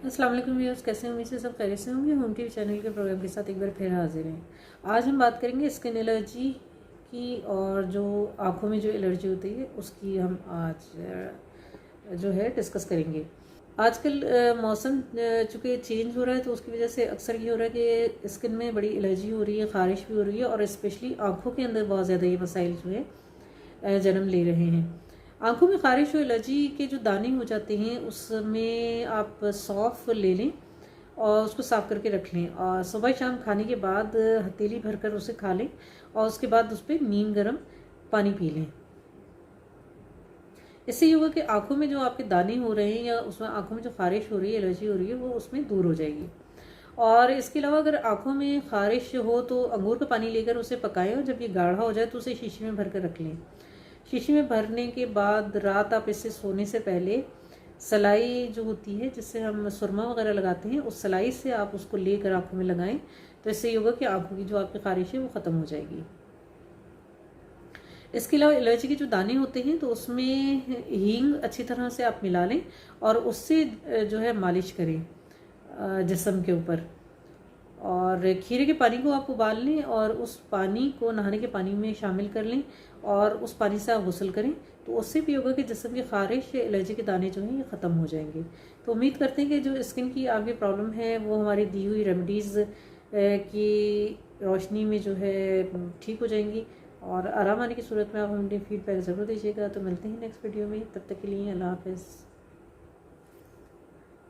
अस्सलाम वालेकुम व्यूअर्स, कैसे हैं? उम्मीद से सब खैरियत से होंगे। होम टीवी चैनल के प्रोग्राम के साथ एक बार फिर हाजिर हैं। आज हम बात करेंगे स्किन एलर्जी की, और जो आँखों में जो एलर्जी होती है उसकी हम आज जो है डिस्कस करेंगे। आजकल मौसम चूँकि चेंज हो रहा है, तो उसकी वजह से अक्सर ये हो रहा है कि स्किन में बड़ी एलर्जी हो रही है, ख़ारिश भी हो रही है, और स्पेशली आँखों के अंदर बहुत ज़्यादा ये मसाइल जो है जन्म ले रहे हैं। आंखों में ख़ारिश और एलर्जी के जो दाने हो जाते हैं, उसमें आप सौंफ ले लें और उसको साफ़ करके रख लें, और सुबह शाम खाने के बाद हथेली भरकर उसे खा लें, और उसके बाद उस पर नीम गर्म पानी पी लें। इससे ये होगा कि आंखों में जो आपके दाने हो रहे हैं या उसमें आंखों में जो ख़ारिश हो रही है, एलर्जी हो रही है, वो उसमें दूर हो जाएगी। और इसके अलावा अगर आंखों में ख़ारिश हो तो अंगूर का पानी लेकर उसे पकाएं, और जब ये गाढ़ा हो जाए तो उसे शीशी में भर कर रख लें। शीशी में भरने के बाद रात आप इसे सोने से पहले सलाई जो होती है, जिससे हम सुरमा वगैरह लगाते हैं, उस सलाई से आप उसको लेकर आंखों में लगाएं। तो इससे ये होगा कि आंखों की जो आपकी ख़ारिश है वो ख़त्म हो जाएगी। इसके अलावा एलर्जी के जो दाने होते हैं, तो उसमें हींग अच्छी तरह से आप मिला लें और उससे जो है मालिश करें जिस्म के ऊपर। और खीरे के पानी को आप उबाल लें और उस पानी को नहाने के पानी में शामिल कर लें, और उस पानी से आप गुस्ल करें। तो उससे भी होगा कि जिस्म की ख़ारिश या एलर्जी के दाने जो हैं ये ख़त्म हो जाएंगे। तो उम्मीद करते हैं कि जो स्किन की आपकी प्रॉब्लम है वो हमारी दी हुई रेमेडीज़ की रोशनी में जो है ठीक हो जाएंगी, और आराम आने की सूरत में आप हमें फीडबैक ज़रूर दीजिएगा। तो मिलते हैं नेक्स्ट वीडियो में, तब तक के लिए अल्लाह हाफ़िज़।